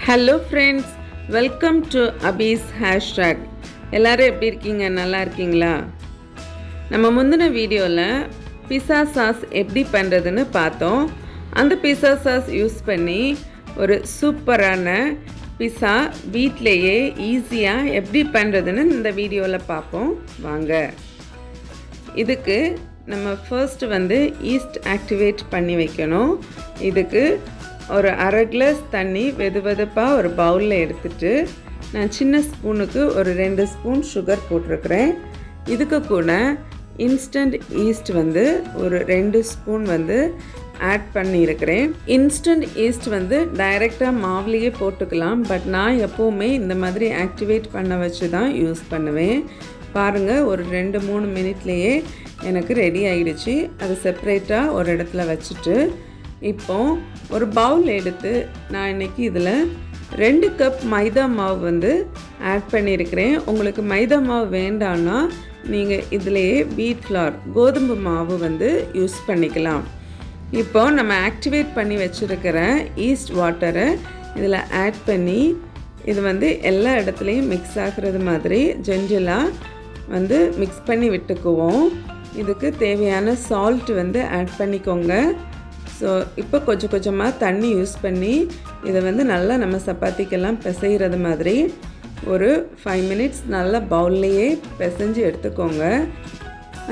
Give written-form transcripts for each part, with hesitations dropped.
Hello friends, welcome to அபீஸ் hashtag. எல்லோரும் எப்படி இருக்கீங்க? நல்லா இருக்கீங்களா? நம்ம முந்தின வீடியோவில் பிஸா சாஸ் எப்படி பண்ணுறதுன்னு பார்த்தோம். அந்த பிஸா சாஸ் யூஸ் பண்ணி ஒரு சூப்பரான பிஸா வீட்டிலையே ஈஸியாக எப்படி பண்ணுறதுன்னு இந்த வீடியோவில் பார்ப்போம். வாங்க. இதுக்கு நம்ம ஃபர்ஸ்ட் ஈஸ்ட் ஆக்டிவேட் பண்ணி வைக்கணும். இதுக்கு ஒரு அரை கிளாஸ் தண்ணி வெதுவெதுப்பாக ஒரு பவுலில் எடுத்துட்டு நான் சின்ன ஸ்பூனுக்கு ஒரு 2 ஸ்பூன் சுகர் போட்டிருக்கிறேன். இதுக்கு கூட இன்ஸ்டன்ட் ஈஸ்ட் ஒரு 2 ஸ்பூன் ஆட் பண்ணியிருக்கிறேன். இன்ஸ்டன்ட் ஈஸ்ட் டைரெக்டாக மாவுலேயே போட்டுக்கலாம். பட் நான் எப்போவுமே இந்த மாதிரி ஆக்டிவேட் பண்ண வச்சு தான் யூஸ் பண்ணுவேன். பாருங்கள், ஒரு 2-3 மினிட்லேயே எனக்கு ரெடி ஆகிடுச்சு. அது செப்ரேட்டாக ஒரு இடத்துல வச்சுட்டு இப்போ ஒரு பவுல் எடுத்து நான் இன்றைக்கி இதில் 2 கப் மைதா மாவு ஆட் பண்ணியிருக்கிறேன். உங்களுக்கு மைதா மாவு வேண்டான்னா நீங்கள் இதிலையே வீட் ஃப்ளார் கோதுமை மாவு யூஸ் பண்ணிக்கலாம். இப்போ நம்ம ஆக்டிவேட் பண்ணி வச்சுருக்கிற ஈஸ்ட் வாட்டரை இதில் ஆட் பண்ணி இது எல்லா இடத்துலையும் மிக்ஸ் ஆகிறது மாதிரி ஜென்டிலாக மிக்ஸ் பண்ணி விட்டுக்குவோம். இதுக்கு தேவையான சால்ட் ஆட் பண்ணிக்கோங்க. ஸோ இப்போ கொஞ்சம் கொஞ்சமாக தண்ணி யூஸ் பண்ணி இதை நல்லா நம்ம சப்பாத்திக்கெல்லாம் பிசைகிறது மாதிரி ஒரு 5 மினிட்ஸ் நல்லா பவுல்லையே பிசைஞ்சு எடுத்துக்கோங்க.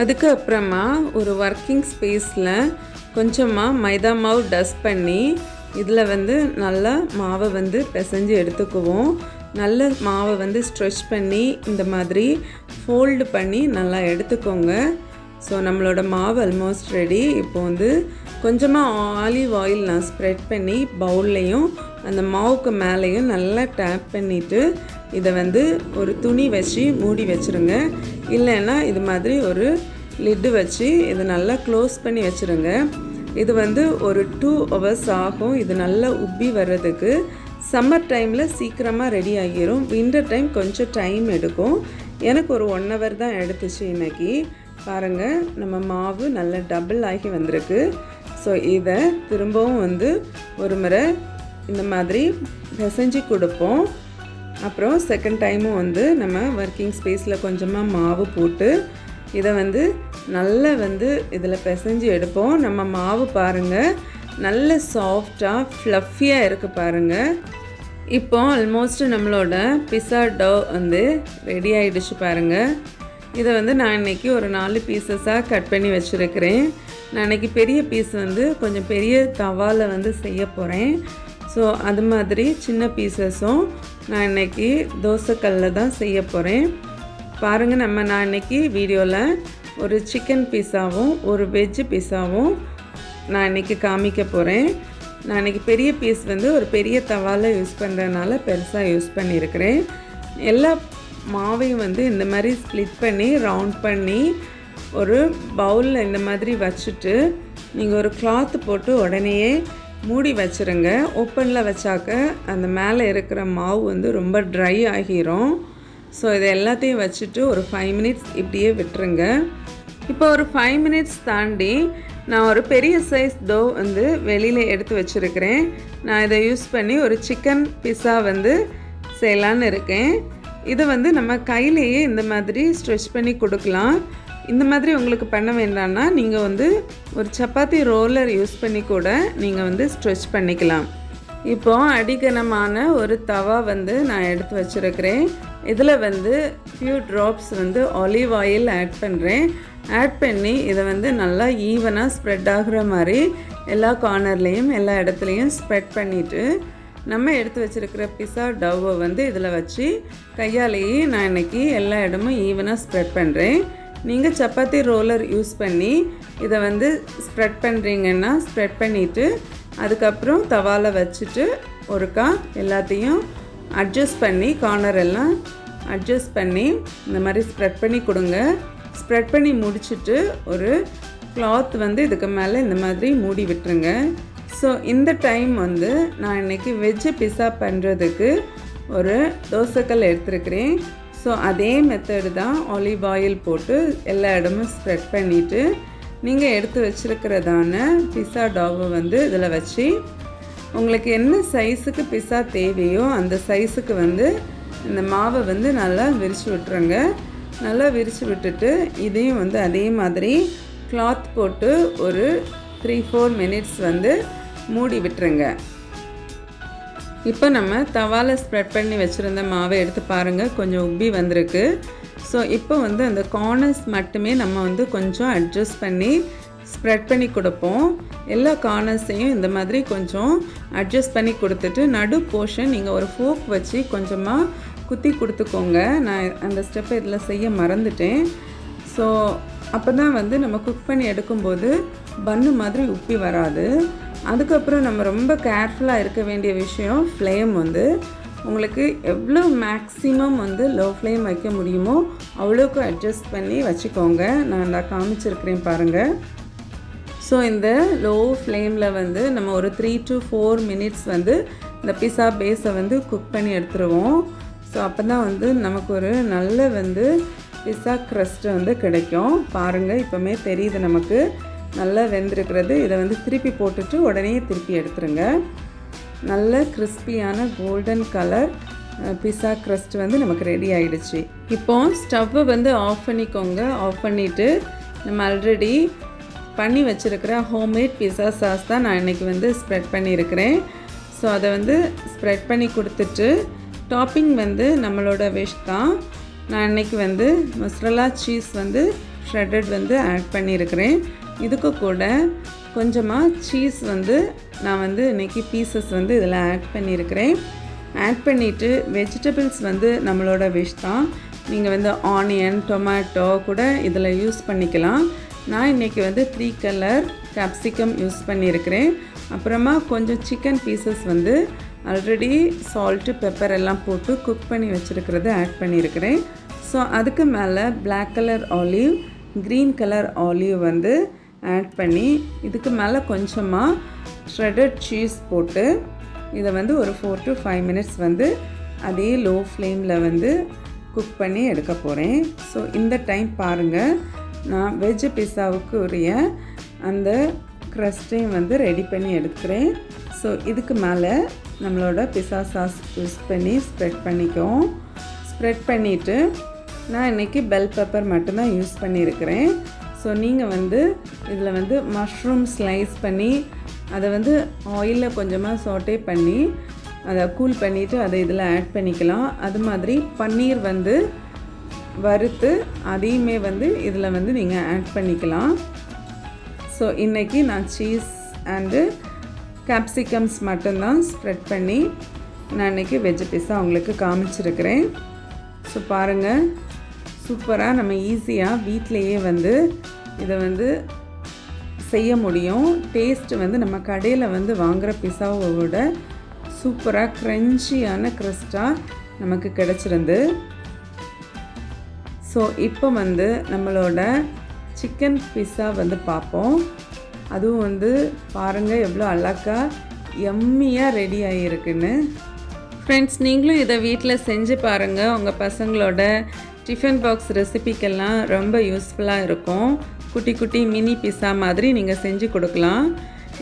அதுக்கப்புறமா ஒரு ஒர்க்கிங் ஸ்பேஸில் கொஞ்சமாக மைதா மாவு டஸ்ட் பண்ணி இதில் நல்லா மாவை பிசைஞ்சு எடுத்துக்குவோம். நல்ல மாவை ஸ்ட்ரெச் பண்ணி இந்த மாதிரி ஃபோல்டு பண்ணி நல்லா எடுத்துக்கோங்க. ஸோ நம்மளோட மாவு ஆல்மோஸ்ட் ரெடி. இப்போ கொஞ்சமாக ஆலிவ் ஆயில் நான் ஸ்ப்ரெட் பண்ணி பவுல்லையும் அந்த மாவுக்கு மேலேயும் நல்லா டேப் பண்ணிவிட்டு இதை ஒரு துணி வச்சு மூடி வச்சுருங்க. இல்லைன்னா இது மாதிரி ஒரு லிட்டு வச்சு இதை நல்லா க்ளோஸ் பண்ணி வச்சுருங்க. இது ஒரு 2 hours ஆகும் இது நல்லா உப்பி வர்றதுக்கு. சம்மர் டைமில் சீக்கிரமாக ரெடி ஆகிரும். வின்டர் டைம் கொஞ்சம் டைம் எடுக்கும். எனக்கு ஒரு 1 hour தான் எடுத்துச்சு இன்றைக்கி. பாருங்கள், நம்ம மாவு நல்லா டபுள் ஆகி வந்திருக்கு. ஸோ இதை திரும்பவும் ஒரு முறை இந்த மாதிரி பிசைஞ்சு கொடுப்போம். அப்புறம் செகண்ட் டைமும் நம்ம ஒர்க்கிங் ஸ்பேஸில் கொஞ்சமாக மாவு போட்டு இதை நல்லா இதில் பிசைஞ்சு எடுப்போம். நம்ம மாவு பாருங்கள் நல்ல சாஃப்டாக ஃப்ளஃபியாக இருக்குது பாருங்கள். இப்போ ஆல்மோஸ்ட் நம்மளோட பிஸா டோ ரெடி ஆகிடுச்சு பாருங்கள். இதை நான் இன்றைக்கி ஒரு 4 பீசஸாக கட் பண்ணி வச்சுருக்கிறேன். நான் இன்றைக்கி பெரிய பீஸ் கொஞ்சம் பெரிய தவாவில் செய்ய போகிறேன். ஸோ அது மாதிரி சின்ன பீசஸும் நான் இன்றைக்கி தோசைக்கல்லில் தான் செய்ய போகிறேன். பாருங்கள், நான் இன்றைக்கி வீடியோவில் ஒரு சிக்கன் பீஸாவும் ஒரு வெஜ்ஜு பீஸாவும் நான் இன்றைக்கி காமிக்க போகிறேன். நான் இன்றைக்கி பெரிய பீஸ் ஒரு பெரிய தவாவில் யூஸ் பண்ணுறதுனால பெருசாக யூஸ் பண்ணியிருக்கிறேன். எல்லா மாவையும் இந்த மாதிரி ஸ்ப்ளிட் பண்ணி ரவுண்ட் பண்ணி ஒரு பவுலில் இந்த மாதிரி வச்சுட்டு நீங்கள் ஒரு கிளாத்து போட்டு உடனேயே மூடி வச்சுருங்க. ஓப்பனில் வச்சாக்க அந்த மேலே இருக்கிற மாவு ரொம்ப ட்ரை ஆகிரும். ஸோ இதை எல்லாத்தையும் வச்சுட்டு ஒரு 5 மினிட்ஸ் இப்படியே விட்டுருங்க. இப்போ ஒரு 5 மினிட்ஸ் தாண்டி நான் ஒரு பெரிய சைஸ் டோ வெளியில் எடுத்து வச்சுருக்கிறேன். நான் இதை யூஸ் பண்ணி ஒரு சிக்கன் பிஸா செய்யலான்னு இருக்கேன். இதை நம்ம கையிலேயே இந்த மாதிரி ஸ்ட்ரெச் பண்ணி கொடுக்கலாம். இந்த மாதிரி உங்களுக்கு பண்ண வேண்டாம்னா நீங்கள் ஒரு சப்பாத்தி ரோலர் யூஸ் பண்ணி கூட நீங்கள் ஸ்ட்ரெச் பண்ணிக்கலாம். இப்போது அடிகனமான ஒரு தவா நான் எடுத்து வச்சுருக்கிறேன். இதில் few drops olive oil add பண்ணுறேன். ஆட் பண்ணி இதை நல்லா ஈவனாக ஸ்ப்ரெட் ஆகிற மாதிரி எல்லா கார்னர்லேயும் எல்லா இடத்துலையும் ஸ்ப்ரெட் பண்ணிவிட்டு நம்ம எடுத்து வச்சுருக்கிற பிஸா டவ்வை இதில் வச்சு கையாலேயே நான் இன்றைக்கி எல்லா இடமும் ஈவனாக ஸ்ப்ரெட் பண்ணுறேன். நீங்கள் சப்பாத்தி ரோலர் யூஸ் பண்ணி இதை ஸ்ப்ரெட் பண்ணுறீங்கன்னா ஸ்ப்ரெட் பண்ணிவிட்டு அதுக்கப்புறம் தவாவில் வச்சுட்டு ஒருக்கா எல்லாத்தையும் அட்ஜஸ்ட் பண்ணி கார்னர் எல்லாம் அட்ஜஸ்ட் பண்ணி இந்த மாதிரி ஸ்ப்ரெட் பண்ணி கொடுங்க. ஸ்ப்ரெட் பண்ணி முடிச்சுட்டு ஒரு கிளாத் இதுக்கு மேலே இந்த மாதிரி மூடி விட்டுருங்க. ஸோ இந்த டைம் நான் இன்றைக்கி வெஜ்ஜு பிஸா பண்ணுறதுக்கு ஒரு தோசைக்கல் எடுத்துருக்கிறேன். ஸோ அதே மெத்தடு தான் ஆலிவ் ஆயில் போட்டு எல்லா இடமும் ஸ்ப்ரெட் பண்ணிவிட்டு நீங்கள் எடுத்து வச்சுருக்கிறதான பிஸா டோவை இதில் வச்சு உங்களுக்கு என்ன சைஸுக்கு பிஸா தேவையோ அந்த சைஸுக்கு வந்து இந்த மாவை வந்து நல்லா விரித்து விட்டுருங்க. நல்லா விரித்து விட்டுட்டு இதையும் வந்து அதே மாதிரி கிளாத் போட்டு ஒரு 3-4 மினிட்ஸ் வந்து மூடி விட்டுருங்க. இப்போ நம்ம தவாவில் ஸ்ப்ரெட் பண்ணி வச்சுருந்த மாவை எடுத்து பாருங்கள், கொஞ்சம் உப்பி வந்திருக்கு. ஸோ இப்போ வந்து அந்த கார்னர்ஸ் மட்டுமே நம்ம வந்து கொஞ்சம் அட்ஜஸ்ட் பண்ணி ஸ்ப்ரெட் பண்ணி கொடுப்போம். எல்லா கார்னர்ஸையும் இந்த மாதிரி கொஞ்சம் அட்ஜஸ்ட் பண்ணி கொடுத்துட்டு நடு போர்ஷன் நீங்கள் ஒரு ஃபோக் வச்சு கொஞ்சமாக குத்தி கொடுத்துக்கோங்க. நான் அந்த ஸ்டெப்பை இதில் செய்ய மறந்துட்டேன். ஸோ அப்போ தான் வந்து நம்ம குக் பண்ணி எடுக்கும்போது பன்னு மாதிரி உப்பி வராது. அதுக்கப்புறம் நம்ம ரொம்ப கேர்ஃபுல்லாக இருக்க வேண்டிய விஷயம் ஃப்ளேம் வந்து உங்களுக்கு எவ்வளோ மேக்ஸிமம் வந்து லோ ஃப்ளேம் வைக்க முடியுமோ அவ்வளோக்கு அட்ஜஸ்ட் பண்ணி வச்சுக்கோங்க. நான் அதை காமிச்சிருக்கிறேன் பாருங்கள். ஸோ இந்த லோ ஃப்ளேமில் வந்து நம்ம ஒரு 3 to 4 மினிட்ஸ் வந்து இந்த பிஸா பேஸை வந்து குக் பண்ணி எடுத்துருவோம். ஸோ அப்போ தான் வந்து நமக்கு ஒரு நல்ல வந்து பிஸா க்ரஸ்ட்டு வந்து கிடைக்கும். பாருங்கள், இப்போமே தெரியுது நமக்கு நல்லா வெந்திருக்கிறது. இதை வந்து திருப்பி போட்டுட்டு உடனே திருப்பி எடுத்துருங்க. நல்ல கிறிஸ்பியான கோல்டன் கலர் பிஸா க்ரஸ்ட் வந்து நமக்கு ரெடி ஆகிடுச்சு. இப்போது ஸ்டவ்வை வந்து ஆஃப் பண்ணிக்கோங்க. ஆஃப் பண்ணிவிட்டு நம்ம ஆல்ரெடி பண்ணி வச்சுருக்கிற ஹோம்மேட் பிஸா சாஸ் தான் நான் இன்றைக்கி வந்து ஸ்ப்ரெட் பண்ணியிருக்கிறேன். ஸோ அதை வந்து ஸ்ப்ரெட் பண்ணி கொடுத்துட்டு டாப்பிங் வந்து நம்மளோட விஷ் தான். நான் இன்றைக்கி வந்து மொசரல்லா சீஸ் வந்து ஷ்ரெட்டட் வந்து ஆட் பண்ணியிருக்கிறேன். இதுக்கு கூட கொஞ்சமாக சீஸ் வந்து நான் வந்து இன்றைக்கி பீசஸ் வந்து இதில் ஆட் பண்ணியிருக்கிறேன். ஆட் பண்ணிவிட்டு வெஜிடபிள்ஸ் வந்து நம்மளோட விஷ் தான். நீங்கள் வந்து ஆனியன், டொமேட்டோ கூட இதில் யூஸ் பண்ணிக்கலாம். நான் இன்றைக்கி வந்து 3 கலர் கேப்சிகம் யூஸ் பண்ணியிருக்கிறேன். அப்புறமா கொஞ்சம் சிக்கன் பீசஸ் வந்து ஆல்ரெடி சால்ட்டு, பெப்பர் எல்லாம் போட்டு குக் பண்ணி வச்சுருக்கிறத ஆட் பண்ணியிருக்கிறேன். ஸோ அதுக்கு மேலே black colour olive, green colour olive வந்து ஆட் பண்ணி இதுக்கு மேலே கொஞ்சமாக ஷ்ரெட்டட் சீஸ் போட்டு இதை வந்து ஒரு 4 to 5 மினிட்ஸ் வந்து அதே லோ ஃப்ளேமில் வந்து குக் பண்ணி எடுக்க போகிறேன். ஸோ இந்த டைம் பாருங்கள், நான் வெஜ் பிஸாவுக்கு உரிய அந்த க்ரஸ்ட்டையும் வந்து ரெடி பண்ணி எடுக்கிறேன். ஸோ இதுக்கு மேலே நம்மளோட பிஸா சாஸ் யூஸ் பண்ணி ஸ்ப்ரெட் பண்ணிக்குவோம். ஸ்ப்ரெட் பண்ணிவிட்டு நான் இன்றைக்கி பெல் பெப்பர் மட்டும்தான் யூஸ் பண்ணியிருக்கிறேன். ஸோ நீங்கள் வந்து இதில் வந்து மஷ்ரூம் ஸ்லைஸ் பண்ணி அதை வந்து ஆயிலில் கொஞ்சமாக சாட்டே பண்ணி அதை கூல் பண்ணிவிட்டு அதை இதில் ஆட் பண்ணிக்கலாம். அது மாதிரி பன்னீர் வந்து வறுத்து அதையுமே வந்து இதில் வந்து நீங்கள் ஆட் பண்ணிக்கலாம். ஸோ இன்றைக்கி நான் சீஸ் அண்டு கேப்சிகம்ஸ் மட்டும்தான் ஸ்ப்ரெட் பண்ணி நான் இன்றைக்கி வெஜ் பிஸா உங்களுக்கு காமிச்சிருக்கிறேன். ஸோ பாருங்கள், சூப்பராக நம்ம ஈஸியாக வீட்டிலையே வந்து இதை வந்து செய்ய முடியும். டேஸ்ட்டு வந்து நம்ம கடையில் வந்து வாங்குகிற பிஸாவை விட சூப்பராக க்ரன்ச்சியான க்ரஸ்ட்டாக நமக்கு கிடச்சிருந்து. ஸோ இப்போ வந்து நம்மளோட சிக்கன் பிஸா வந்து பார்ப்போம். அதுவும் வந்து பாருங்கள் எவ்வளோ அழகாக எம்மியாக ரெடி ஆகியிருக்குன்னு. ஃப்ரெண்ட்ஸ், நீங்களும் இதை வீட்டில் செஞ்சு பாருங்கள். உங்கள் பசங்களோட டிஃபன் பாக்ஸ் ரெசிபிக்கெல்லாம் ரொம்ப யூஸ்ஃபுல்லாக இருக்கும். குட்டி குட்டி மினி பிஸா மாதிரி நீங்கள் செஞ்சு கொடுக்கலாம்.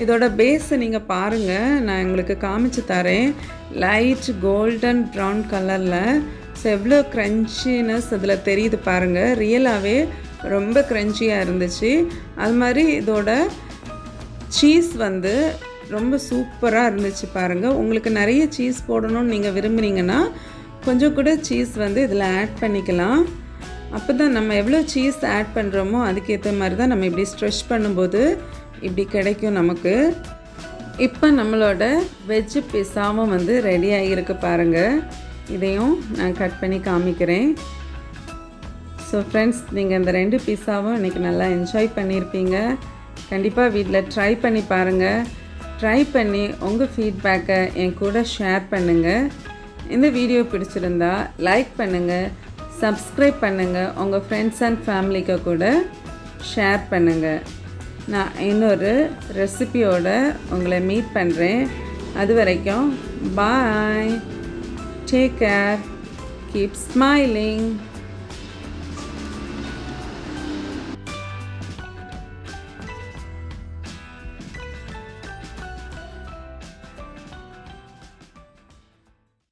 இதோட பேஸை நீங்கள் பாருங்கள், நான் உங்களுக்கு காமிச்சு தரேன். லைட் கோல்டன் ப்ரௌன் கலரில். ஸோ எவ்வளோ க்ரன்ச்சினஸ் அதில் தெரியுது பாருங்கள். ரியலாகவே ரொம்ப க்ரன்ச்சியாக இருந்துச்சு. அது மாதிரி இதோட சீஸ் வந்து ரொம்ப சூப்பராக இருந்துச்சு பாருங்கள். உங்களுக்கு நிறைய சீஸ் போடணும்னு நீங்கள் விரும்புனீங்கன்னா கொஞ்சம் கூட சீஸ் வந்து இதில் ஆட் பண்ணிக்கலாம். அப்போ தான் நம்ம எவ்வளோ சீஸ் ஆட் பண்ணுறோமோ அதுக்கேற்ற மாதிரி தான் நம்ம இப்படி ஸ்ட்ரெச் பண்ணும்போது இப்படி கிடைக்கும் நமக்கு. இப்போ நம்மளோட வெஜ் பிஸாவும் வந்து ரெடி ஆகியிருக்கு பாருங்கள். இதையும் நான் கட் பண்ணி காமிக்கிறேன். ஸோ ஃப்ரெண்ட்ஸ், நீங்கள் இந்த 2 பிஸாவும் இன்றைக்கி நல்லா என்ஜாய் பண்ணியிருப்பீங்க. கண்டிப்பாக வீட்டில் ட்ரை பண்ணி பாருங்கள். ட்ரை பண்ணி உங்கள் ஃபீட்பேக்கை என் கூட ஷேர் பண்ணுங்கள். இந்த வீடியோ பிடிச்சிருந்தா லைக் பண்ணுங்கள், சப்ஸ்கிரைப் பண்ணுங்கள், உங்கள் ஃப்ரெண்ட்ஸ் அண்ட் ஃபேமிலிக்கு கூட ஷேர் பண்ணுங்கள். நான் இன்னொரு ரெசிபியோட உங்களை மீட் பண்ணுறேன். அது வரைக்கும் பாய், டேக் கேர், கீப் ஸ்மைலிங்.